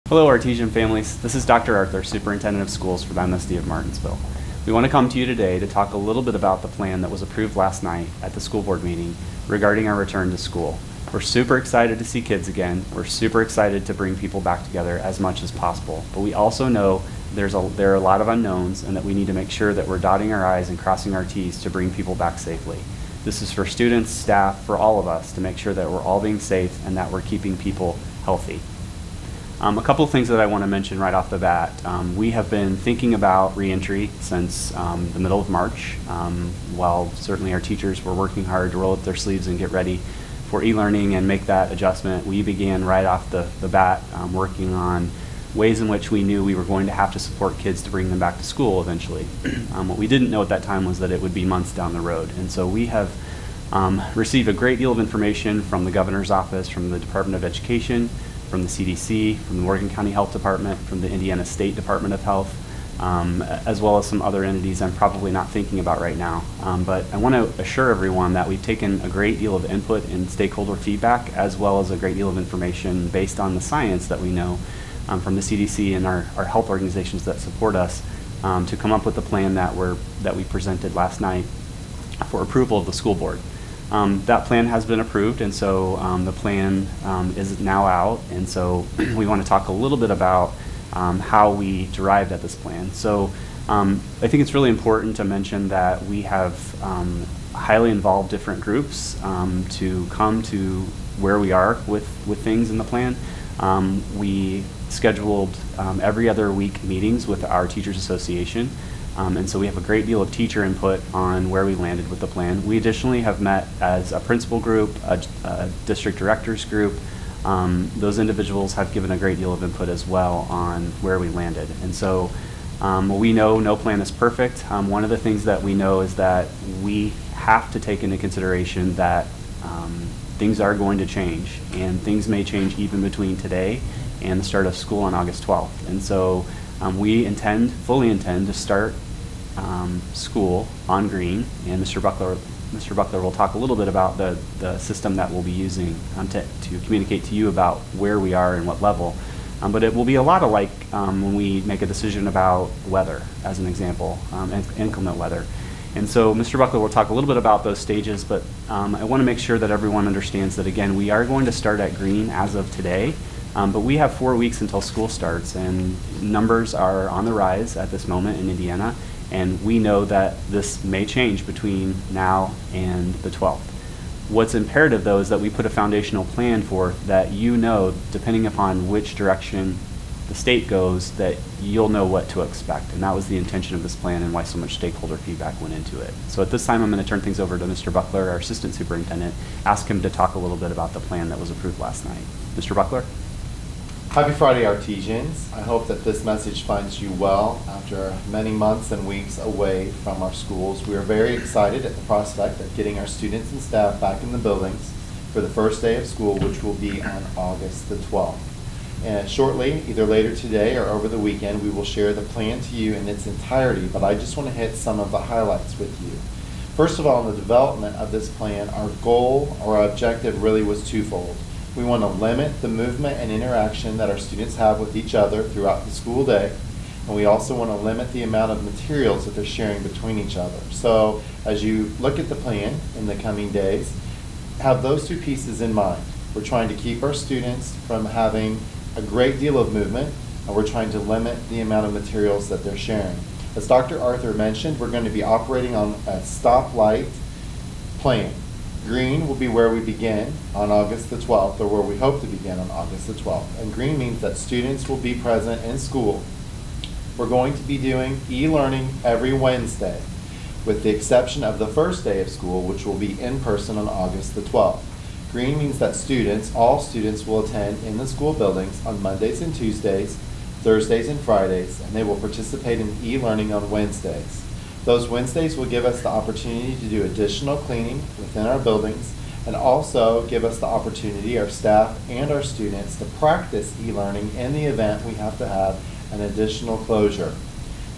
Hello Artesian families, this is Dr. Arthur, Superintendent of Schools for the MSD of Martinsville. We want to come to you today to talk a little bit about the plan that was approved last night at the school board meeting regarding our return to school. We're super excited to see kids again. We're super excited to bring people back together as much as possible. But we also know there are a lot of unknowns and that we need to make sure that we're dotting our I's and crossing our T's to bring people back safely. This is for students, staff, for all of us to make sure that we're all being safe and that we're keeping people healthy. A couple of things that I want to mention right off the bat. We have been thinking about reentry since the middle of March. While certainly our teachers were working hard to roll up their sleeves and get ready for e-learning and make that adjustment, we began right off the bat working on ways in which we knew we were going to have to support kids to bring them back to school eventually. What we didn't know at that time was that it would be months down the road. And so we have received a great deal of information from the governor's office, from the Department of Education, from the CDC, from the Morgan County Health Department, from the Indiana State Department of Health, as well as some other entities I'm probably not thinking about right now. But I want to assure everyone that we've taken a great deal of input and stakeholder feedback, as well as a great deal of information based on the science that we know from the CDC and our health organizations that support us to come up with the plan that we presented last night for approval of the school board. That plan has been approved, and so the plan is now out, and so we want to talk a little bit about how we derived at this plan. So I think it's really important to mention that we have highly involved different groups to come to where we are with things in the plan. We scheduled every other week meetings with our Teachers Association. And so we have a great deal of teacher input on where we landed with the plan. We additionally have met as a principal group, a district directors group. Those individuals have given a great deal of input as well on where we landed. And so we know no plan is perfect. One of the things that we know is that we have to take into consideration that things are going to change, and things may change even between today and the start of school on August 12th. And so we fully intend to start school on green, and Mr. Buckler will talk a little bit about the system that we'll be using to communicate to you about where we are and what level. But it will be a lot like when we make a decision about weather, as an example, inclement weather. And so Mr. Buckler will talk a little bit about those stages, but I want to make sure that everyone understands that, again, we are going to start at green as of today. But we have 4 weeks until school starts, and numbers are on the rise at this moment in Indiana, and we know that this may change between now and the 12th. What's imperative, though, is that we put a foundational plan forth that you know, depending upon which direction the state goes, that you'll know what to expect. And that was the intention of this plan and why so much stakeholder feedback went into it. So at this time, I'm going to turn things over to Mr. Buckler, our Assistant Superintendent, ask him to talk a little bit about the plan that was approved last night. Mr. Buckler? Happy Friday, Artesians. I hope that this message finds you well after many months and weeks away from our schools. We are very excited at the prospect of getting our students and staff back in the buildings for the first day of school, which will be on August the 12th. And shortly, either later today or over the weekend, we will share the plan to you in its entirety, but I just want to hit some of the highlights with you. First of all, in the development of this plan, our goal or our objective really was twofold. We want to limit the movement and interaction that our students have with each other throughout the school day, and we also want to limit the amount of materials that they're sharing between each other. So as you look at the plan in the coming days, have those two pieces in mind. We're trying to keep our students from having a great deal of movement, and we're trying to limit the amount of materials that they're sharing. As Dr. Arthur mentioned, we're going to be operating on a stoplight plan. Green will be where we begin on August the 12th, or where we hope to begin on August the 12th. And green means that students will be present in school. We're going to be doing e-learning every Wednesday, with the exception of the first day of school, which will be in person on August the 12th. Green means that all students will attend in the school buildings on Mondays and Tuesdays, Thursdays and Fridays, and they will participate in e-learning on Wednesdays. Those Wednesdays will give us the opportunity to do additional cleaning within our buildings, and also give us the opportunity, our staff and our students, to practice e-learning in the event we have to have an additional closure.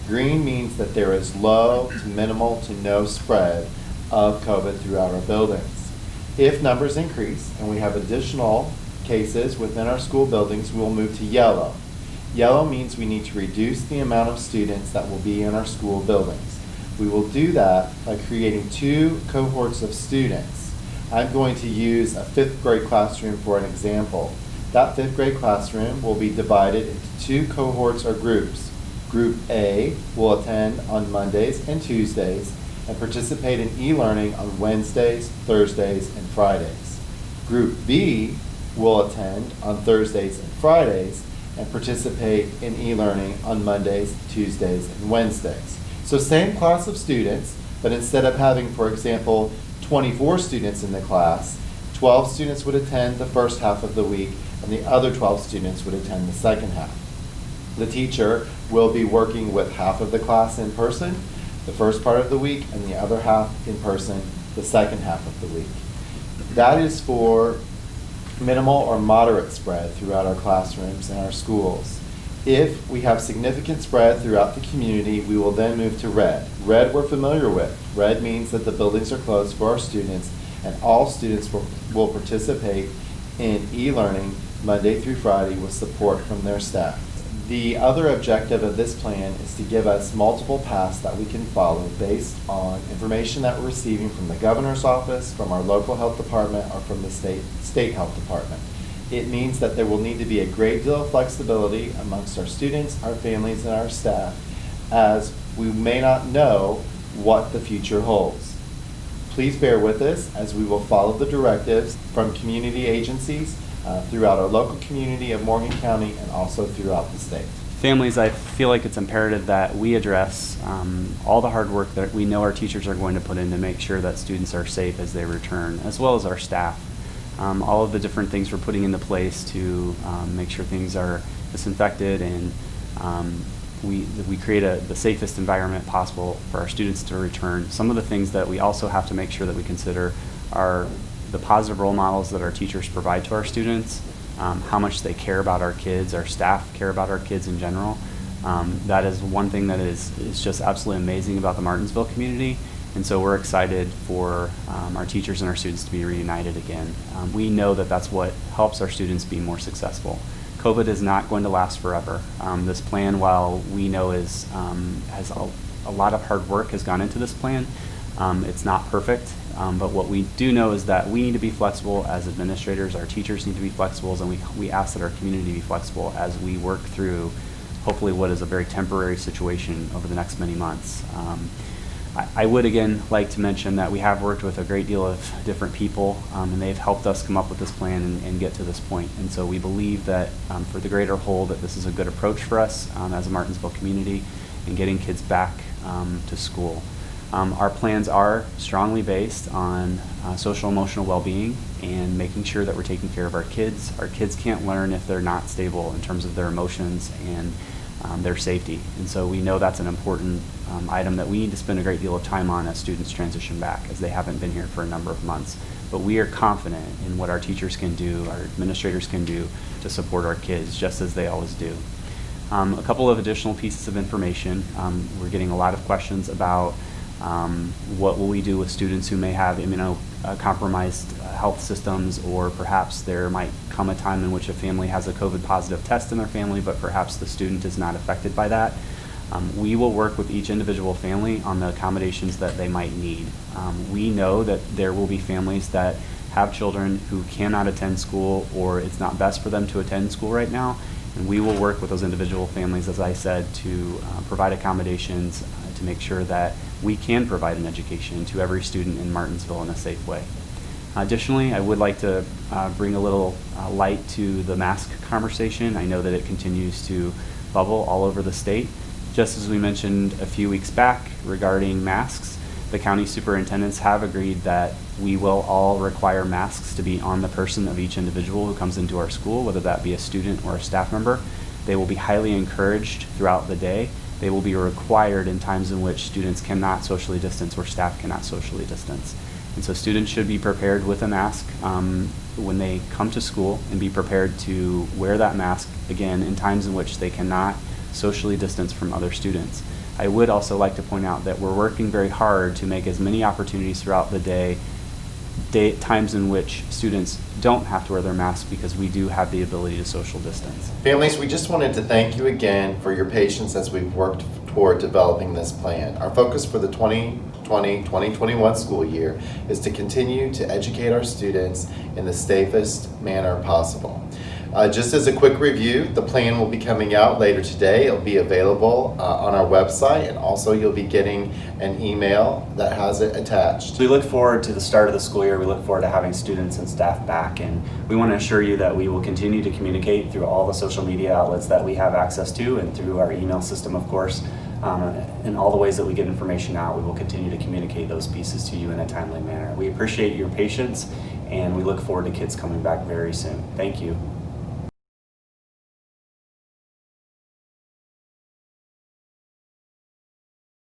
Green means that there is low to minimal to no spread of COVID throughout our buildings. If numbers increase and we have additional cases within our school buildings, we will move to yellow. Yellow means we need to reduce the amount of students that will be in our school buildings. We will do that by creating 2 cohorts of students. I'm going to use a 5th grade classroom for an example. That 5th grade classroom will be divided into 2 cohorts or groups. Group A will attend on Mondays and Tuesdays and participate in e-learning on Wednesdays, Thursdays, and Fridays. Group B will attend on Thursdays and Fridays and participate in e-learning on Mondays, Tuesdays, and Wednesdays. So same class of students, but instead of having, for example, 24 students in the class, 12 students would attend the first half of the week and the other 12 students would attend the second half. The teacher will be working with half of the class in person the first part of the week and the other half in person the second half of the week. That is for minimal or moderate spread throughout our classrooms and our schools. If we have significant spread throughout the community, we will then move to red. Red we're familiar with. Red means that the buildings are closed for our students and all students will participate in e-learning Monday through Friday with support from their staff. The other objective of this plan is to give us multiple paths that we can follow based on information that we're receiving from the governor's office, from our local health department, or from the state health department. It means that there will need to be a great deal of flexibility amongst our students, our families, and our staff, as we may not know what the future holds. Please bear with us as we will follow the directives from community agencies throughout our local community of Morgan County and also throughout the state. Families, I feel like it's imperative that we address all the hard work that we know our teachers are going to put in to make sure that students are safe as they return, as well as our staff. All of the different things we're putting into place to make sure things are disinfected and we create the safest environment possible for our students to return. Some of the things that we also have to make sure that we consider are the positive role models that our teachers provide to our students, how much they care about our kids, our staff care about our kids in general. That is one thing that is just absolutely amazing about the Martinsville community. And so we're excited for our teachers and our students to be reunited again. We know that that's what helps our students be more successful. COVID is not going to last forever. This plan, while we know has a lot of hard work has gone into this plan, it's not perfect. But what we do know is that we need to be flexible as administrators, our teachers need to be flexible, and we ask that our community be flexible as we work through hopefully what is a very temporary situation over the next many months. I would again like to mention that we have worked with a great deal of different people and they've helped us come up with this plan and get to this point. And so we believe that for the greater whole that this is a good approach for us as a Martinsville community in getting kids back to school. Our plans are strongly based on social emotional well-being and making sure that we're taking care of our kids. Our kids can't learn if they're not stable in terms of their emotions and their safety. And so we know that's an important item that we need to spend a great deal of time on as students transition back, as they haven't been here for a number of months. But we are confident in what our teachers can do, our administrators can do to support our kids, just as they always do. A couple of additional pieces of information. We're getting a lot of questions about what will we do with students who may have immunocompromised health systems, or perhaps there might come a time in which a family has a COVID positive test in their family, but perhaps the student is not affected by that. We will work with each individual family on the accommodations that they might need. We know that there will be families that have children who cannot attend school, or it's not best for them to attend school right now, and we will work with those individual families, as I said, to provide accommodations to make sure that we can provide an education to every student in Martinsville in a safe way. Additionally, I would like to bring a little light to the mask conversation. I know that it continues to bubble all over the state. Just as we mentioned a few weeks back regarding masks, the county superintendents have agreed that we will all require masks to be on the person of each individual who comes into our school, whether that be a student or a staff member. They will be highly encouraged throughout the day. They will be required in times in which students cannot socially distance or staff cannot socially distance. And so students should be prepared with a mask when they come to school, and be prepared to wear that mask again in times in which they cannot socially distance from other students. I would also like to point out that we're working very hard to make as many opportunities throughout the day times in which students don't have to wear their masks because we do have the ability to social distance. Families, we just wanted to thank you again for your patience as we've worked toward developing this plan. Our focus for the 2020-2021 school year is to continue to educate our students in the safest manner possible. Just as a quick review, the plan will be coming out later today. It'll be available on our website, and also you'll be getting an email that has it attached. We look forward to the start of the school year. We look forward to having students and staff back, and we want to assure you that we will continue to communicate through all the social media outlets that we have access to and through our email system, of course. In all the ways that we get information out, we will continue to communicate those pieces to you in a timely manner. We appreciate your patience, and we look forward to kids coming back very soon. Thank you.